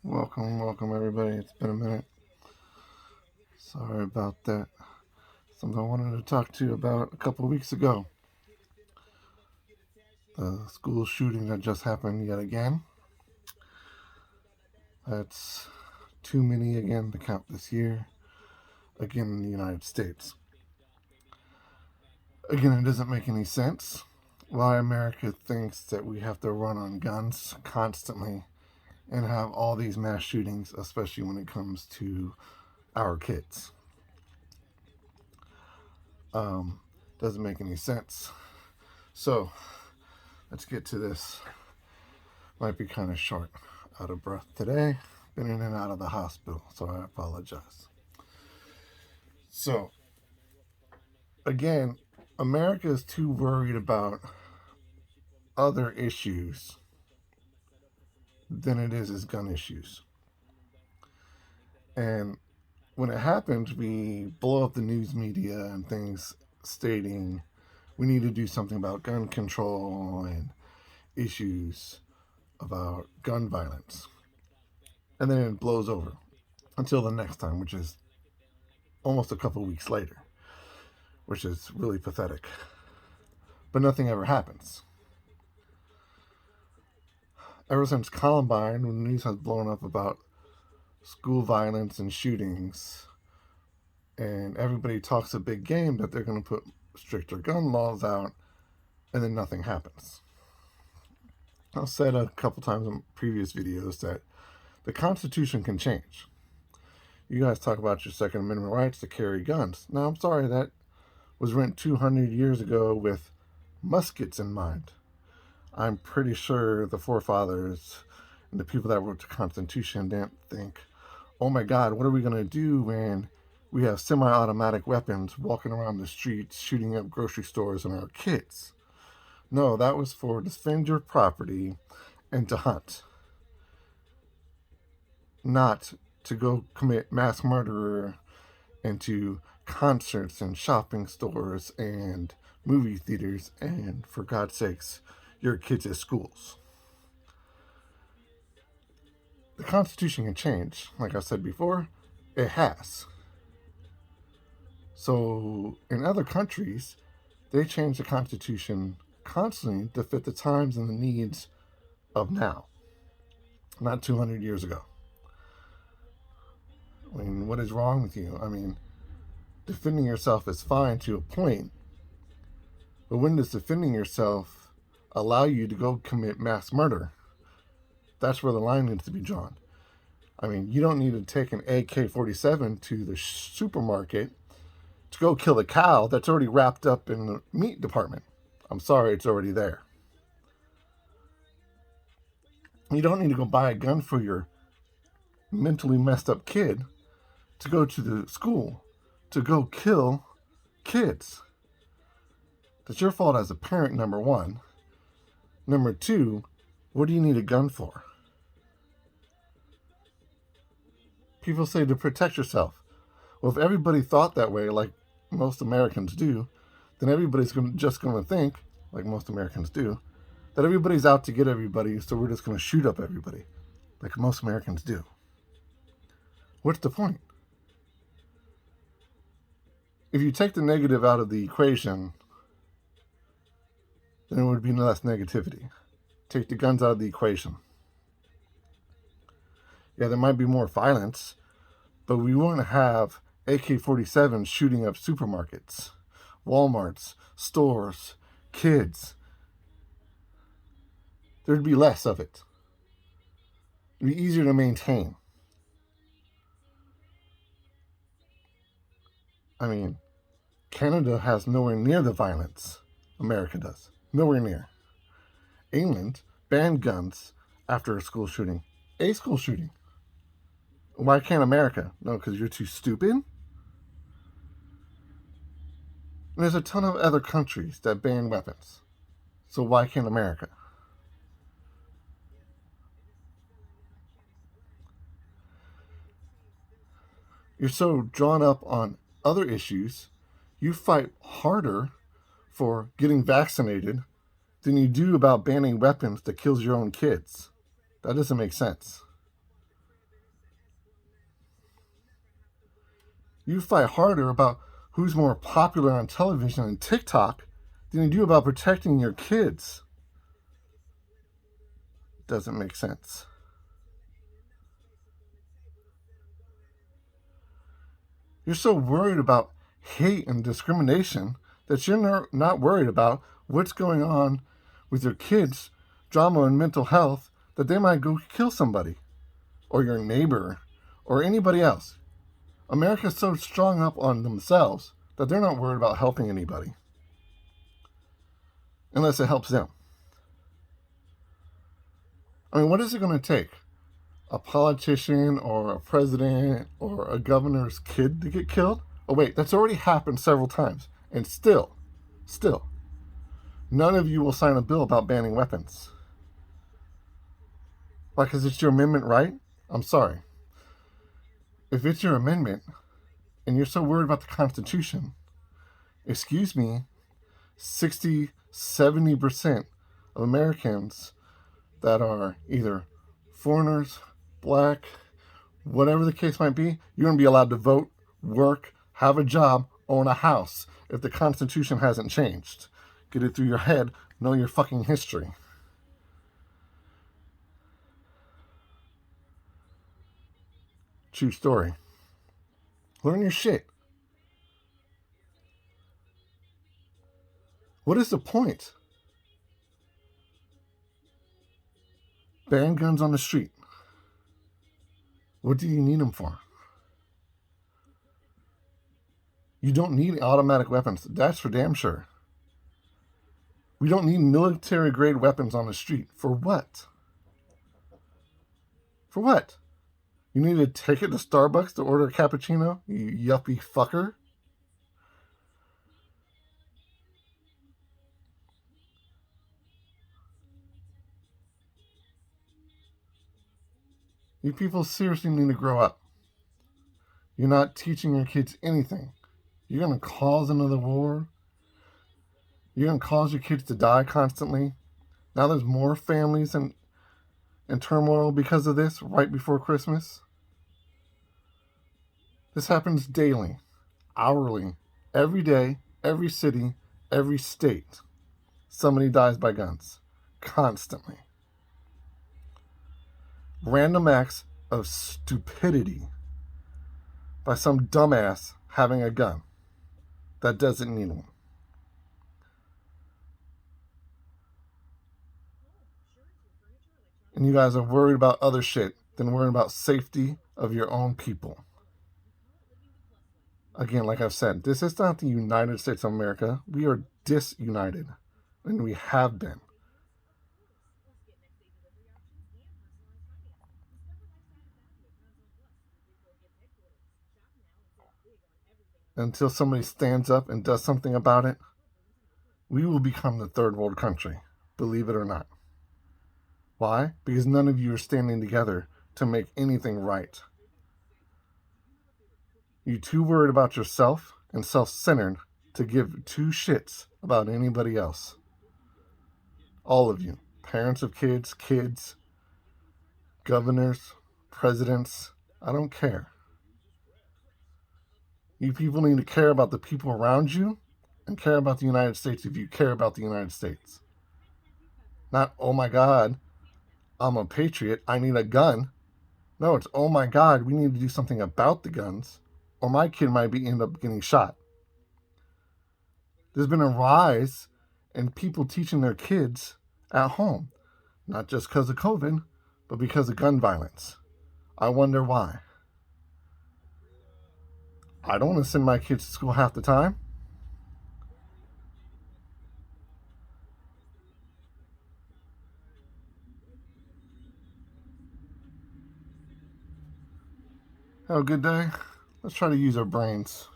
Welcome everybody. It's been a minute. Sorry about that. Something I wanted to talk to you about a couple of weeks ago. The school shooting that just happened yet again. That's too many again to count this year. Again in the United States. Again, it doesn't make any sense why America thinks that we have to run on guns constantly and have all these mass shootings, especially when it comes to our kids. Doesn't make any sense. So, let's get to this. Might be kind of short, out of breath today. Been in and out of the hospital, so I apologize. So, again, America is too worried about other issues than it is gun issues. And when it happens, we blow up the news media and things stating we need to do something about gun control and issues about gun violence. And then it blows over until the next time, which is almost a couple weeks later, which is really pathetic. But nothing ever happens. Ever since Columbine, when the news has blown up about school violence and shootings, and everybody talks a big game that they're going to put stricter gun laws out, and then nothing happens. I've said a couple times in previous videos that the Constitution can change. You guys talk about your Second Amendment rights to carry guns. Now, I'm sorry, that was written 200 years ago with muskets in mind. I'm pretty sure the forefathers and the people that wrote the Constitution didn't think, oh my God, what are we going to do when we have semi-automatic weapons walking around the streets shooting up grocery stores and our kids? No, that was for defend your property and to hunt, not to go commit mass murder into concerts and shopping stores and movie theaters and, for God's sakes, your kids at schools. The Constitution can change. Like I said before, it has. So in other countries, they change the Constitution constantly to fit the times and the needs of now, not 200 years ago. I mean, what is wrong with you? I mean, defending yourself is fine to a point, but when does defending yourself allow you to go commit mass murder? That's where the line needs to be drawn. I mean, you don't need to take an AK-47 to the supermarket to go kill a cow that's already wrapped up in the meat department. I'm sorry, it's already there. You don't need to go buy a gun for your mentally messed up kid to go to the school to go kill kids. That's your fault as a parent, number one. Number two, what do you need a gun for? People say to protect yourself. Well, if everybody thought that way, like most Americans do, then everybody's just going to think, like most Americans do, that everybody's out to get everybody, so we're just going to shoot up everybody, like most Americans do. What's the point? If you take the negative out of the equation, then it would be less negativity. Take the guns out of the equation. Yeah, there might be more violence, but we won't have AK-47s shooting up supermarkets, Walmarts, stores, kids. There'd be less of it. It'd be easier to maintain. I mean, Canada has nowhere near the violence America does. Nowhere near. England banned guns after a school shooting. A school shooting. Why can't America? No, because you're too stupid? And there's a ton of other countries that ban weapons. So why can't America? You're so drawn up on other issues, you fight harder for getting vaccinated than you do about banning weapons that kills your own kids. That doesn't make sense. You fight harder about who's more popular on television and TikTok than you do about protecting your kids. Doesn't make sense. You're so worried about hate and discrimination that you're not worried about what's going on with your kids' drama and mental health, that they might go kill somebody or your neighbor or anybody else. America's so strung up on themselves that they're not worried about helping anybody unless it helps them. I mean, what is it going to take? A politician or a president or a governor's kid to get killed? Oh, wait, that's already happened several times. And still, none of you will sign a bill about banning weapons. Why? Because it's your amendment, right? I'm sorry. If it's your amendment and you're so worried about the Constitution, excuse me, 60, 70% of Americans that are either foreigners, black, whatever the case might be, you're going to be allowed to vote, work, have a job, own a house if the Constitution hasn't changed. Get it through your head, know your fucking history. True story. Learn your shit. What is the point? Ban guns on the street. What do you need them for? You don't need automatic weapons. That's for damn sure. We don't need military-grade weapons on the street. For what? For what? You need a ticket to Starbucks to order a cappuccino? You yuppie fucker. You people seriously need to grow up. You're not teaching your kids anything. You're going to cause another war. You're going to cause your kids to die constantly. Now there's more families in turmoil because of this right before Christmas. This happens daily, hourly, every day, every city, every state. Somebody dies by guns. Constantly. Random acts of stupidity by some dumbass having a gun that doesn't need one. And you guys are worried about other shit than worrying about safety of your own people. Again, like I've said, this is not the United States of America. We are disunited, and we have been. Until somebody stands up and does something about it, we will become the third world country, believe it or not. Why? Because none of you are standing together to make anything right. You're too worried about yourself and self-centered to give two shits about anybody else. All of you, parents of kids, governors, presidents, I don't care. You people need to care about the people around you and care about the United States if you care about the United States. Not, oh my God, I'm a patriot, I need a gun. No, it's, oh my God, we need to do something about the guns, or my kid might end up getting shot. There's been a rise in people teaching their kids at home, not just because of COVID, but because of gun violence. I wonder why. I don't want to send my kids to school half the time. Have a good day. Let's try to use our brains.